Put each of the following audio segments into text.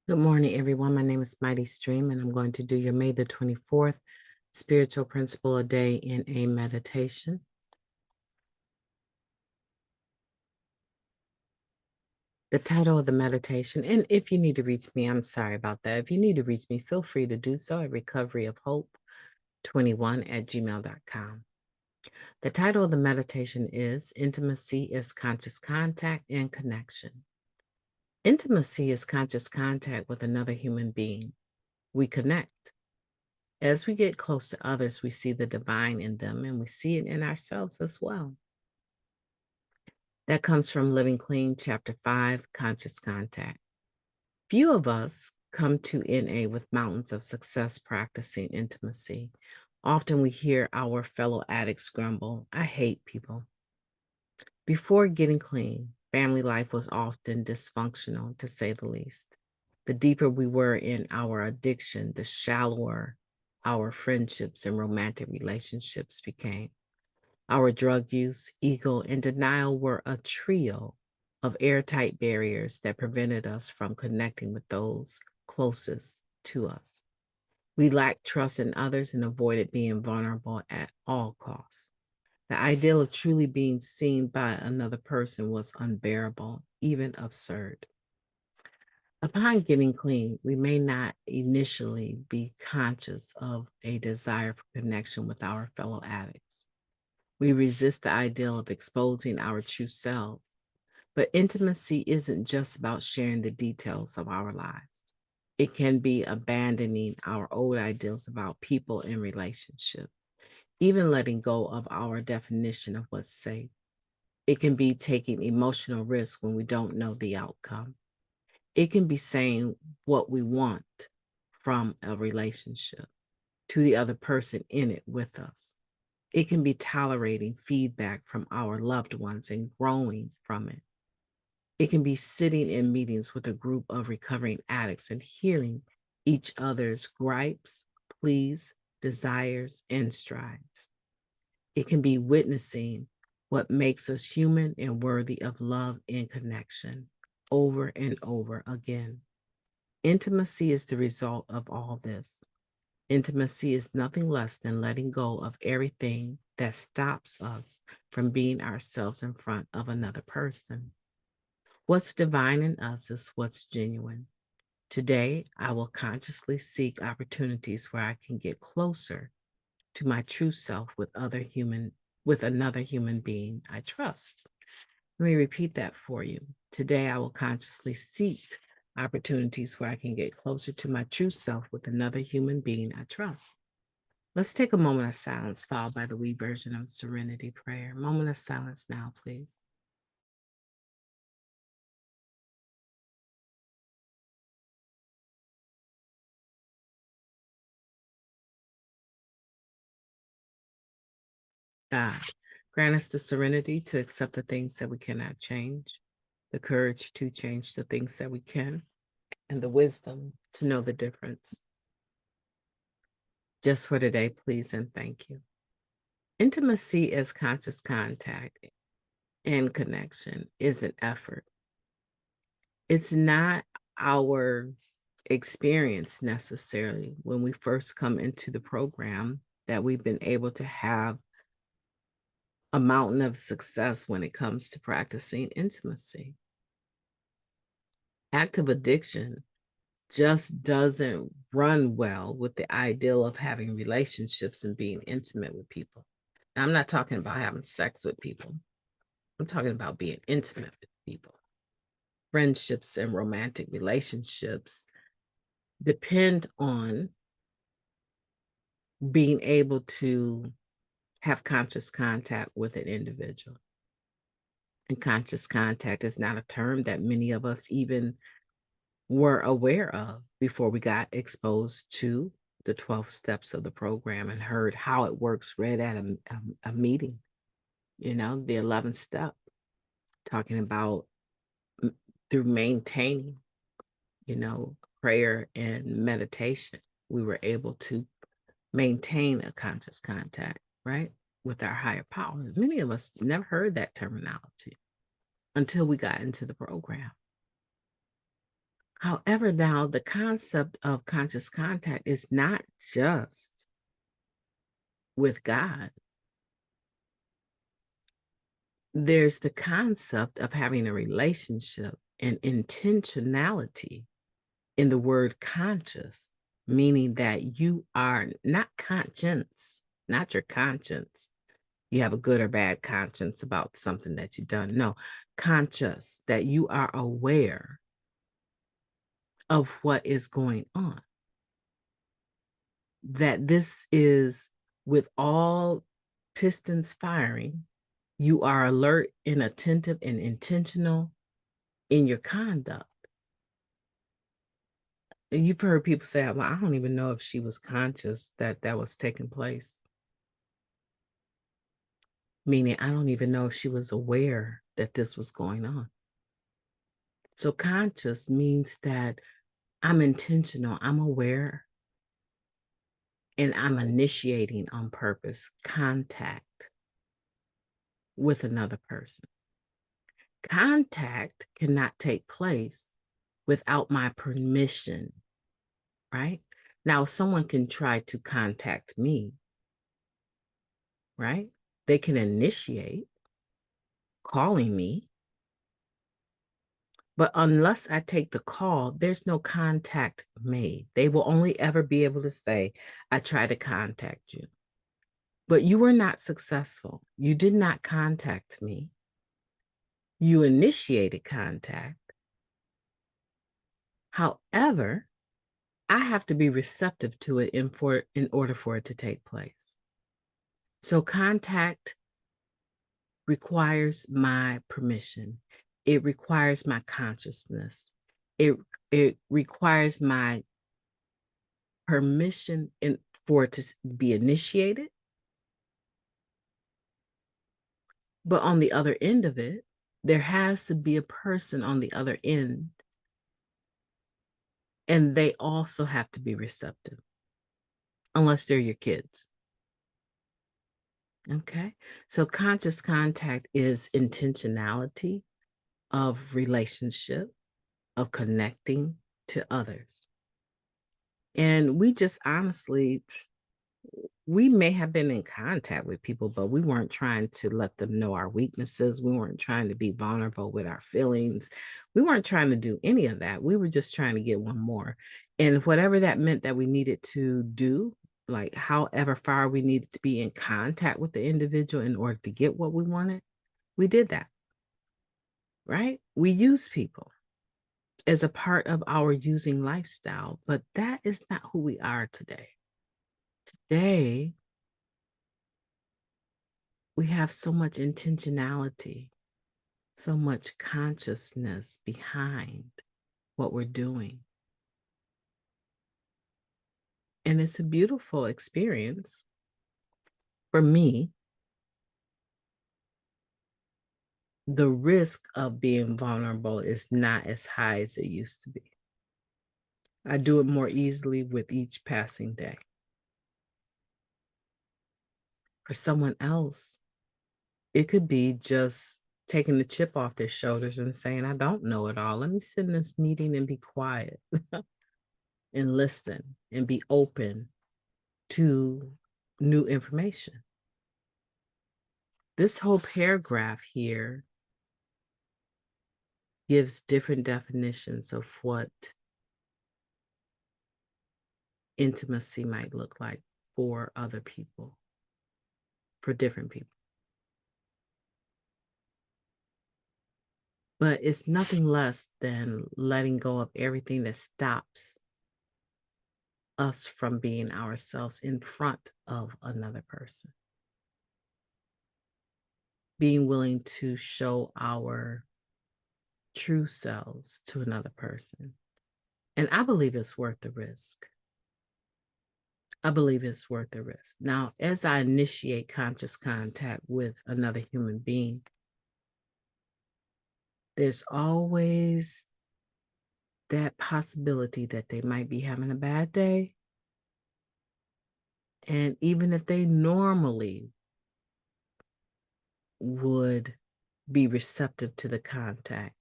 Good morning, everyone. My name is Mighty Stream, and I'm going to do your May the 24th Spiritual Principle a Day in a Meditation. The title of the meditation, and if you need to reach me, I'm sorry about that. If you need to reach me, feel free to do so at recoveryofhope21@gmail.com. The title of the meditation is Intimacy is Conscious Contact and Connection. Intimacy is conscious contact with another human being. We connect. As we get close to others, we see the divine in them and we see it in ourselves as well. That comes from Living Clean, Chapter 5, Conscious Contact. Few of us come to NA with mountains of success practicing intimacy. Often we hear our fellow addicts grumble, "I hate people." Before getting clean, family life was often dysfunctional, to say the least. The deeper we were in our addiction, the shallower our friendships and romantic relationships became. Our drug use, ego, and denial were a trio of airtight barriers that prevented us from connecting with those closest to us. We lacked trust in others and avoided being vulnerable at all costs. The ideal of truly being seen by another person was unbearable, even absurd. Upon getting clean, we may not initially be conscious of a desire for connection with our fellow addicts. We resist the ideal of exposing our true selves, but intimacy isn't just about sharing the details of our lives. It can be abandoning our old ideals about people and relationships, even letting go of our definition of what's safe. It can be taking emotional risks when we don't know the outcome. It can be saying what we want from a relationship to the other person in it with us. It can be tolerating feedback from our loved ones and growing from it. It can be sitting in meetings with a group of recovering addicts and hearing each other's gripes, pleas, desires, and strides. It can be witnessing what makes us human and worthy of love and connection over and over again. Intimacy is the result of all this. Intimacy is nothing less than letting go of everything that stops us from being ourselves in front of another person. What's divine in us is what's genuine. Today, I will consciously seek opportunities where I can get closer to my true self with another human being I trust. Let me repeat that for you. Today, I will consciously seek opportunities where I can get closer to my true self with another human being I trust. Let's take a moment of silence, followed by the wee version of Serenity Prayer. Moment of silence now, please. God, grant us the serenity to accept the things that we cannot change, the courage to change the things that we can, and the wisdom to know the difference. Just for today, please and thank you. Intimacy as conscious contact and connection is an effort. It's not our experience necessarily when we first come into the program that we've been able to have a mountain of success when it comes to practicing intimacy. Active addiction just doesn't run well with the ideal of having relationships and being intimate with people. Now, I'm not talking about having sex with people. I'm talking about being intimate with people. Friendships and romantic relationships depend on being able to have conscious contact with an individual. And conscious contact is not a term that many of us even were aware of before we got exposed to the 12 steps of the program and heard how it works read at a meeting. The 11th step, talking about through maintaining, prayer and meditation, we were able to maintain a conscious contact, right, with our higher power. Many of us never heard that terminology until we got into the program. However, now the concept of conscious contact is not just with God. There's the concept of having a relationship and intentionality in the word conscious, meaning that you are not conscience, not your conscience. You have a good or bad conscience about something that you've done. No, conscious, that you are aware of what is going on. That this is with all pistons firing, you are alert and attentive and intentional in your conduct. And you've heard people say, well, I don't even know if she was conscious that that was taking place. Meaning, I don't even know if she was aware that this was going on. So conscious means that I'm intentional, I'm aware, and I'm initiating on purpose contact with another person. Contact cannot take place without my permission, right? Now, someone can try to contact me, right? They can initiate calling me, but unless I take the call, there's no contact made. They will only ever be able to say, I tried to contact you, but you were not successful. You did not contact me. You initiated contact. However, I have to be receptive to it in order for it to take place. So contact requires my permission. It requires my consciousness. It requires my permission for it to be initiated. But on the other end of it, there has to be a person on the other end, and they also have to be receptive, unless they're your kids. Okay, so conscious contact is intentionality of relationship, of connecting to others. And we just honestly, we may have been in contact with people, but we weren't trying to let them know our weaknesses. We weren't trying to be vulnerable with our feelings. We weren't trying to do any of that. We were just trying to get one more. And whatever that meant that we needed to do, like however far we needed to be in contact with the individual in order to get what we wanted, we did that, right? We use people as a part of our using lifestyle, but that is not who we are today. Today, we have so much intentionality, so much consciousness behind what we're doing. And it's a beautiful experience. For me, the risk of being vulnerable is not as high as it used to be. I do it more easily with each passing day. For someone else, it could be just taking the chip off their shoulders and saying, I don't know it all. Let me sit in this meeting and be quiet and listen and be open to new information. This whole paragraph here gives different definitions of what intimacy might look like for other people, for different people. But it's nothing less than letting go of everything that stops us from being ourselves in front of another person. Being willing to show our true selves to another person. And I believe it's worth the risk. I believe it's worth the risk. Now, as I initiate conscious contact with another human being, there's always that possibility that they might be having a bad day. And even if they normally would be receptive to the contact,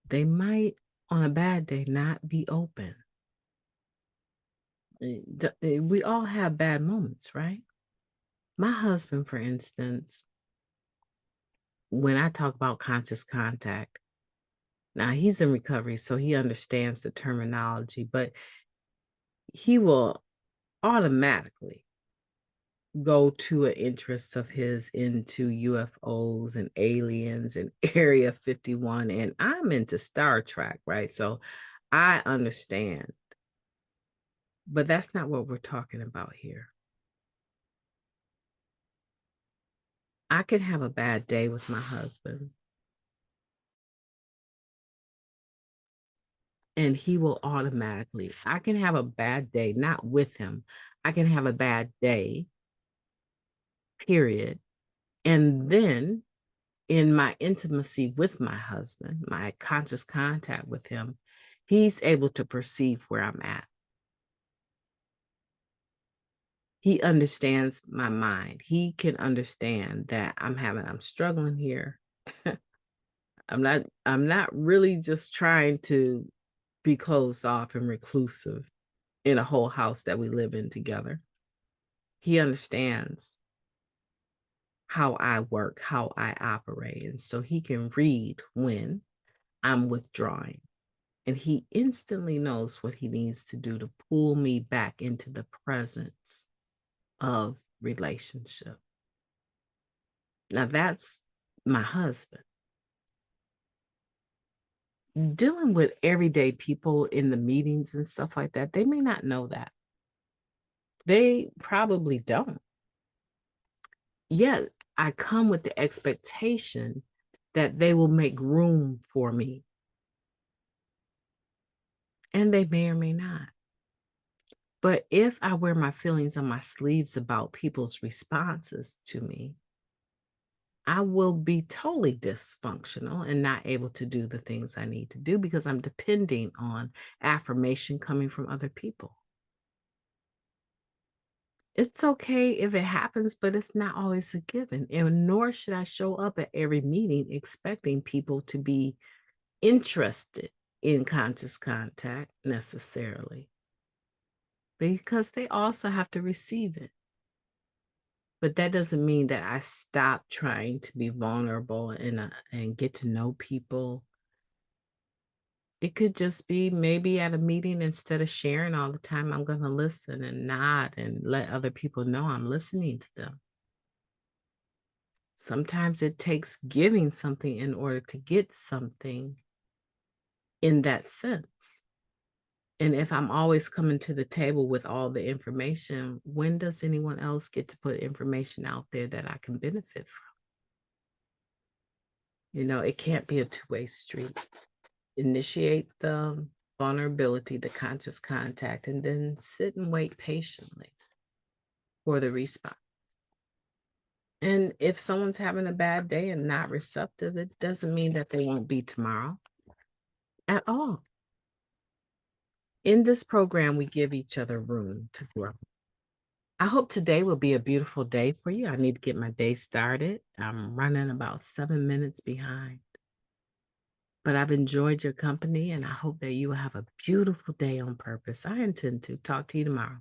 they might on a bad day, not be open. We all have bad moments, right? My husband, for instance, when I talk about conscious contact, now he's in recovery, so he understands the terminology, but he will automatically go to an interest of his into UFOs and aliens and Area 51. And I'm into Star Trek, right? So I understand. But that's not what we're talking about here. I could have a bad day with my husband, and he will automatically, I can have a bad day, not with him. I can have a bad day, period. And then in my intimacy with my husband, my conscious contact with him, he's able to perceive where I'm at. He understands my mind. He can understand that I'm struggling here. I'm not really just trying to be closed off and reclusive in a whole house that we live in together. He understands how I work, how I operate. And so he can read when I'm withdrawing. And he instantly knows what he needs to do to pull me back into the presence of relationship. Now that's my husband. Dealing with everyday people in the meetings and stuff like that, they may not know that. They probably don't. Yet I come with the expectation that they will make room for me. And they may or may not. But if I wear my feelings on my sleeves about people's responses to me, I will be totally dysfunctional and not able to do the things I need to do because I'm depending on affirmation coming from other people. It's okay if it happens, but it's not always a given. And nor should I show up at every meeting expecting people to be interested in conscious contact necessarily, because they also have to receive it. But that doesn't mean that I stop trying to be vulnerable and get to know people. It could just be maybe at a meeting, instead of sharing all the time, I'm going to listen and nod and let other people know I'm listening to them. Sometimes it takes giving something in order to get something in that sense. And if I'm always coming to the table with all the information, when does anyone else get to put information out there that I can benefit from? It can't be a two-way street. Initiate the vulnerability, the conscious contact, and then sit and wait patiently for the response. And if someone's having a bad day and not receptive, it doesn't mean that they won't be tomorrow at all. In this program, we give each other room to grow. I hope today will be a beautiful day for you. I need to get my day started. I'm running about 7 minutes behind. But I've enjoyed your company, and I hope that you will have a beautiful day on purpose. I intend to talk to you tomorrow.